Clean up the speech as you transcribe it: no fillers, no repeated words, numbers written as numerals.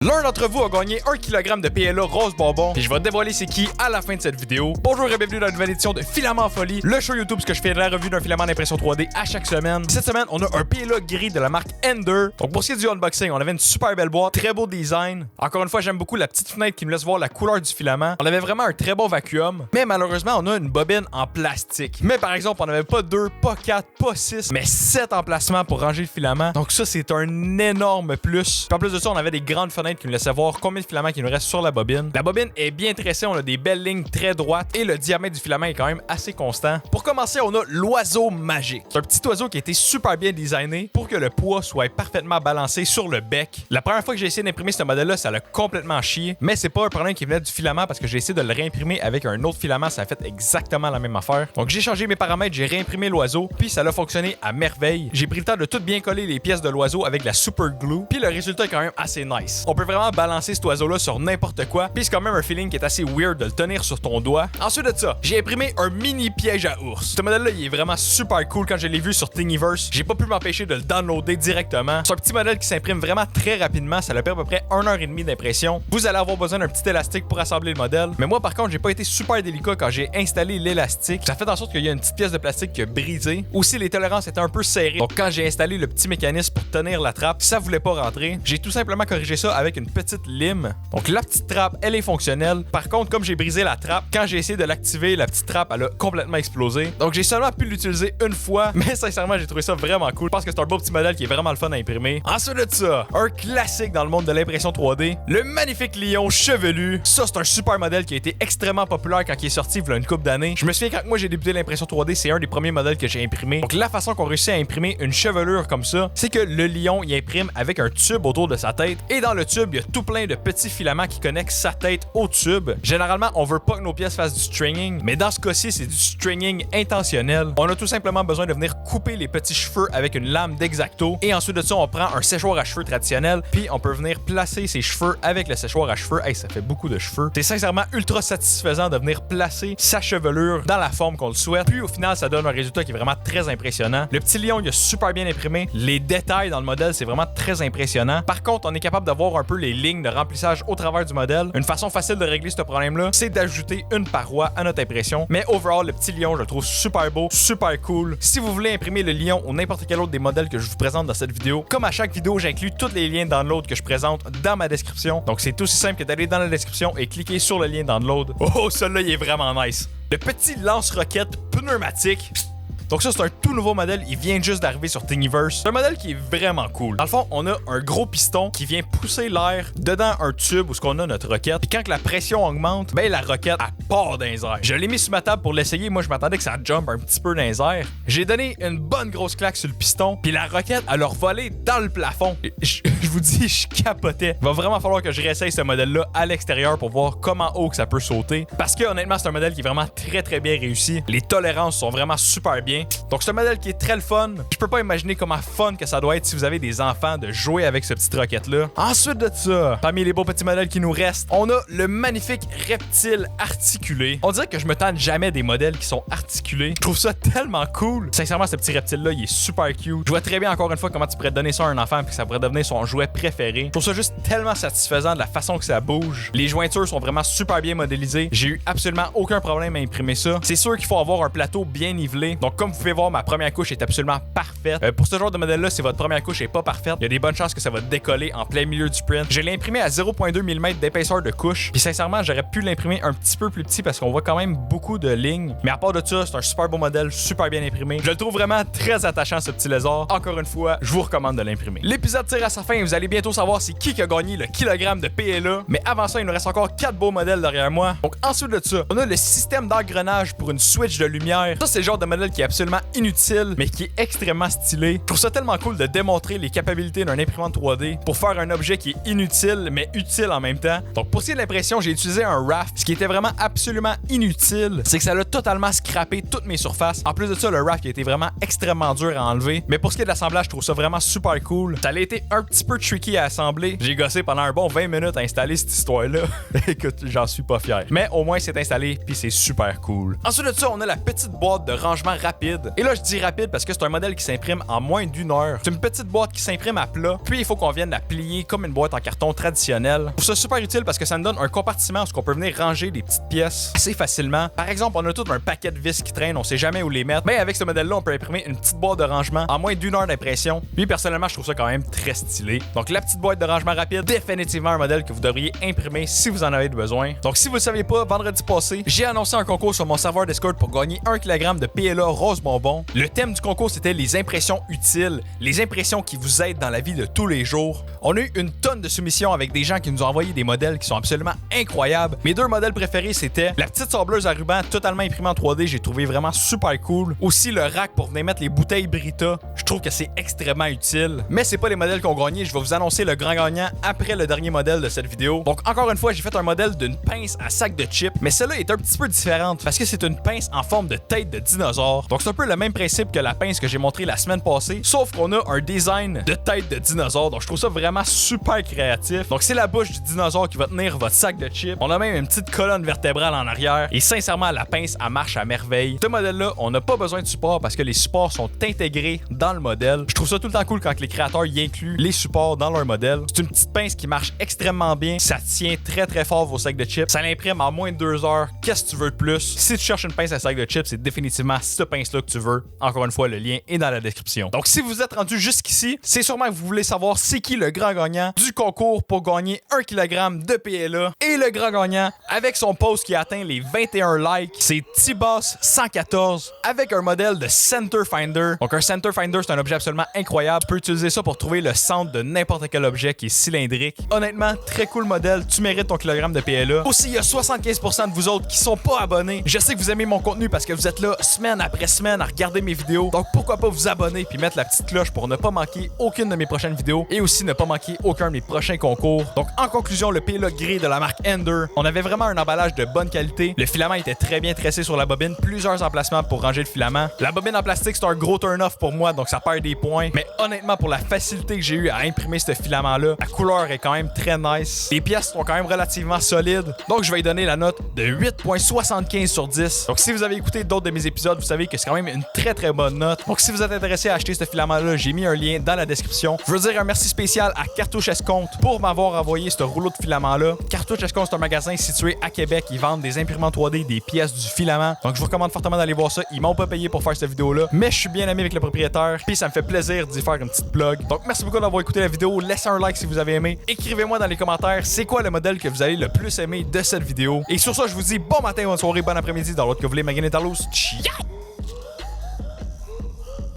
L'un d'entre vous a gagné 1 kg de PLA rose bonbon et je vais te dévoiler c'est qui à la fin de cette vidéo. Bonjour et bienvenue dans une nouvelle édition de Filament en folie, le show YouTube que je fais de la revue d'un filament d'impression 3D à chaque semaine. Cette semaine, on a un PLA gris de la marque Ender. Donc pour ce qui est du unboxing, on avait une super belle boîte, très beau design. Encore une fois, j'aime beaucoup la petite fenêtre qui me laisse voir la couleur du filament. On avait vraiment un très bon vacuum, mais malheureusement, on a une bobine en plastique. Mais par exemple, on n'avait pas 2, pas 4, pas 6, mais 7 emplacements pour ranger le filament. Donc ça, c'est un énorme plus. Puis en plus de ça, on avait des grandes fenêtres qui nous laissaient voir combien de filaments il nous reste sur la bobine. La bobine est bien tressée, on a des belles lignes très droites et le diamètre du filament est quand même assez constant. Pour commencer, on a l'oiseau magique. C'est un petit oiseau qui a été super bien designé pour que le poids soit parfaitement balancé sur le bec. La première fois que j'ai essayé d'imprimer ce modèle-là, ça l'a complètement chié, mais c'est pas un problème qui venait du filament parce que j'ai essayé de le réimprimer avec un autre filament, ça a fait exactement la même affaire. Donc j'ai changé mes paramètres, j'ai réimprimé l'oiseau, puis ça a fonctionné à merveille. J'ai pris le temps de tout bien coller les pièces de l'oiseau avec la super glue, puis le résultat est quand même assez nice. On peut vraiment balancer cet oiseau-là sur n'importe quoi, puis c'est quand même un feeling qui est assez weird de le tenir sur ton doigt. Ensuite de ça, j'ai imprimé un mini piège à ours. Ce modèle-là, il est vraiment super cool. Quand je l'ai vu sur Thingiverse, j'ai pas pu m'empêcher de le downloader directement. C'est un petit modèle qui s'imprime vraiment très rapidement, ça le perd à peu près 1h30 d'impression. Vous allez avoir besoin d'un petit élastique pour assembler le modèle, mais moi par contre, j'ai pas été super délicat quand j'ai installé l'élastique. Ça fait en sorte qu'il y a une petite pièce de plastique qui a brisé. Aussi, les tolérances étaient un peu serrées. Donc quand j'ai installé le petit mécanisme pour tenir la trappe, ça voulait pas rentrer. J'ai tout simplement corrigé ça avec une petite lime. Donc la petite trappe, elle est fonctionnelle. Par contre, comme j'ai brisé la trappe, quand j'ai essayé de l'activer, la petite trappe, elle a complètement explosé. Donc j'ai seulement pu l'utiliser une fois, mais sincèrement, j'ai trouvé ça vraiment cool. Je pense que c'est un beau petit modèle qui est vraiment le fun à imprimer. Ensuite de ça, un classique dans le monde de l'impression 3D, le magnifique lion chevelu. Ça, c'est un super modèle qui a été extrêmement populaire quand il est sorti il y a une couple d'années. Je me souviens quand moi j'ai débuté l'impression 3D, c'est un des premiers modèles que j'ai imprimé. Donc la façon qu'on réussit à imprimer une chevelure comme ça, c'est que le lion, il imprime avec un tube autour de sa tête. Et dans le tube, il y a tout plein de petits filaments qui connectent sa tête au tube. Généralement, on veut pas que nos pièces fassent du stringing, mais dans ce cas-ci, c'est du stringing intentionnel. On a tout simplement besoin de venir couper les petits cheveux avec une lame d'X-Acto et ensuite de ça, on prend un séchoir à cheveux traditionnel, puis on peut venir placer ses cheveux avec le séchoir à cheveux. Hey, ça fait beaucoup de cheveux. C'est sincèrement ultra satisfaisant de venir placer sa chevelure dans la forme qu'on le souhaite. Puis au final, ça donne un résultat qui est vraiment très impressionnant. Le petit lion, il a super bien imprimé. Les détails dans le modèle, c'est vraiment très impressionnant. Par contre, on est capable d'avoir un peu les lignes de remplissage au travers du modèle. Une façon facile de régler ce problème-là, c'est d'ajouter une paroi à notre impression. Mais overall, le petit lion, je le trouve super beau, super cool. Si vous voulez imprimer le lion ou n'importe quel autre des modèles que je vous présente dans cette vidéo, comme à chaque vidéo, j'inclus tous les liens de download que je présente dans ma description. Donc c'est aussi simple que d'aller dans la description et cliquer sur le lien download. Oh, celui-là, il est vraiment nice. Le petit lance-roquette pneumatique. Donc ça, c'est un tout nouveau modèle, il vient juste d'arriver sur Thingiverse. C'est un modèle qui est vraiment cool. Dans le fond, on a un gros piston qui vient pousser l'air dedans un tube où ce qu'on a notre roquette. Et quand que la pression augmente, ben la roquette, elle part dans les airs. Je l'ai mis sur ma table pour l'essayer. Moi, je m'attendais que ça jump un petit peu dans les airs. J'ai donné une bonne grosse claque sur le piston, puis la roquette, elle a revolé dans le plafond. Je vous dis, je capotais. Il va vraiment falloir que je réessaye ce modèle-là à l'extérieur pour voir comment haut que ça peut sauter. Parce que honnêtement, c'est un modèle qui est vraiment très bien réussi. Les tolérances sont vraiment super bien. Donc c'est un modèle qui est très le fun. Je peux pas imaginer comment fun que ça doit être si vous avez des enfants de jouer avec ce petit roquette-là. Ensuite de ça, parmi les beaux petits modèles qui nous restent, on a le magnifique reptile articulé. On dirait que je me tente jamais des modèles qui sont articulés. Je trouve ça tellement cool. Sincèrement, ce petit reptile-là, il est super cute. Je vois très bien encore une fois comment tu pourrais donner ça à un enfant puis que ça pourrait devenir son jouet préféré. Je trouve ça juste tellement satisfaisant de la façon que ça bouge. Les jointures sont vraiment super bien modélisées. J'ai eu absolument aucun problème à imprimer ça. C'est sûr qu'il faut avoir un plateau bien nivelé. Donc comme vous pouvez voir, ma première couche est absolument parfaite. Pour ce genre de modèle-là, si votre première couche est pas parfaite, il y a des bonnes chances que ça va décoller en plein milieu du print. Je l'ai imprimé à 0.2 mm d'épaisseur de couche. Puis sincèrement, j'aurais pu l'imprimer un petit peu plus petit parce qu'on voit quand même beaucoup de lignes. Mais à part de ça, c'est un super beau modèle, super bien imprimé. Je le trouve vraiment très attachant, ce petit lézard. Encore une fois, je vous recommande de l'imprimer. L'épisode tire à sa fin et vous allez bientôt savoir c'est qui a gagné le kilogramme de PLA. Mais avant ça, il nous reste encore 4 beaux modèles derrière moi. Donc ensuite de ça, on a le système d'engrenage pour une switch de lumière. Ça, c'est le genre de modèle qui est absolument inutile, mais qui est extrêmement stylé. Je trouve ça tellement cool de démontrer les capacités d'un imprimante 3D pour faire un objet qui est inutile, mais utile en même temps. Donc, pour ce qui est de l'impression, j'ai utilisé un raft. Ce qui était vraiment absolument inutile, c'est que ça l'a totalement scrappé toutes mes surfaces. En plus de ça, le raft qui a été vraiment extrêmement dur à enlever. Mais pour ce qui est de l'assemblage, je trouve ça vraiment super cool. Ça a été un petit peu tricky à assembler. J'ai gossé pendant un bon 20 minutes à installer cette histoire-là. Écoute, j'en suis pas fier. Mais au moins, c'est installé, puis c'est super cool. Ensuite de ça, on a la petite boîte de rangement rapide rapide. Et là, je dis rapide parce que c'est un modèle qui s'imprime en moins d'1 heure. C'est une petite boîte qui s'imprime à plat, puis il faut qu'on vienne la plier comme une boîte en carton traditionnelle. Je trouve ça super utile parce que ça me donne un compartiment où on peut venir ranger des petites pièces assez facilement. Par exemple, on a tout un paquet de vis qui traînent, on sait jamais où les mettre. Mais avec ce modèle-là, on peut imprimer une petite boîte de rangement en moins d'1 heure d'impression. Lui, personnellement, je trouve ça quand même très stylé. Donc, la petite boîte de rangement rapide, définitivement un modèle que vous devriez imprimer si vous en avez besoin. Donc, si vous le savez pas, vendredi passé, j'ai annoncé un concours sur mon serveur Discord pour gagner 1 kg de PLA rose bonbon. Le thème du concours, c'était les impressions utiles, les impressions qui vous aident dans la vie de tous les jours. On a eu une tonne de soumissions avec des gens qui nous ont envoyé des modèles qui sont absolument incroyables. Mes 2 modèles préférés, c'était la petite sableuse à ruban totalement imprimée en 3D, j'ai trouvé vraiment super cool. Aussi le rack pour venir mettre les bouteilles Brita, je trouve que c'est extrêmement utile. Mais c'est pas les modèles qu'on gagné, je vais vous annoncer le grand gagnant après le dernier modèle de cette vidéo. Donc encore une fois, j'ai fait un modèle d'une pince à sac de chips, mais celle-là est un petit peu différente parce que c'est une pince en forme de tête de dinosaure. Donc c'est un peu le même principe que la pince que j'ai montré la semaine passée, sauf qu'on a un design de tête de dinosaure. Donc je trouve ça vraiment super créatif. Donc c'est la bouche du dinosaure qui va tenir votre sac de chips. On a même une petite colonne vertébrale en arrière et sincèrement la pince elle marche à merveille. Ce modèle-là, on n'a pas besoin de support parce que les supports sont intégrés dans le modèle. Je trouve ça tout le temps cool quand les créateurs y incluent les supports dans leur modèle. C'est une petite pince qui marche extrêmement bien. Ça tient très très fort vos sacs de chips. Ça l'imprime en moins de 2 heures. Qu'est-ce que tu veux de plus? Si tu cherches une pince à sac de chips, c'est définitivement cette pince-là que tu veux. Encore une fois, le lien est dans la description. Donc si vous êtes rendu jusqu'ici, c'est sûrement que vous voulez savoir c'est qui le grand gagnant du concours pour gagner 1 kg de PLA. Et le grand gagnant, avec son post qui a atteint les 21 likes, c'est T-Boss114 avec un modèle de Center Finder. Donc un Center Finder, c'est un objet absolument incroyable. Tu peux utiliser ça pour trouver le centre de n'importe quel objet qui est cylindrique. Honnêtement, très cool modèle. Tu mérites ton kilogramme de PLA. Aussi, il y a 75% de vous autres qui sont pas abonnés. Je sais que vous aimez mon contenu parce que vous êtes là semaine après semaine à regarder mes vidéos. Donc pourquoi pas vous abonner puis mettre la petite cloche pour ne pas manquer aucune de mes prochaines vidéos et aussi ne pas manquer aucun de mes prochains concours. Donc en conclusion, le PLA gris de la marque Ender, on avait vraiment un emballage de bonne qualité. Le filament était très bien tressé sur la bobine, plusieurs emplacements pour ranger le filament. La bobine en plastique, c'est un gros turn-off pour moi, donc ça perd des points. Mais honnêtement, pour la facilité que j'ai eu à imprimer ce filament-là, la couleur est quand même très nice. Les pièces sont quand même relativement solides, donc je vais y donner la note de 8.75 sur 10. Donc si vous avez écouté d'autres de mes épisodes, vous savez que c'est quand même une très très bonne note. Donc si vous êtes intéressé à acheter ce filament-là, j'ai mis un lien dans la description. Je veux dire un merci spécial à Cartouche Escompte pour m'avoir envoyé ce rouleau de filament-là. Cartouche Escompte, c'est un magasin situé à Québec. Ils vendent des imprimantes 3D, des pièces du filament. Donc je vous recommande fortement d'aller voir ça. Ils m'ont pas payé pour faire cette vidéo-là, mais je suis bien ami avec le propriétaire, puis ça me fait plaisir d'y faire une petite plug. Donc merci beaucoup d'avoir écouté la vidéo. Laissez un like si vous avez aimé. Écrivez-moi dans les commentaires c'est quoi le modèle que vous allez le plus aimer de cette vidéo. Et sur ça, je vous dis bon matin, bonne soirée, bon après-midi dans l'autre que vous voulez. Magané Tarlouse. Ciao!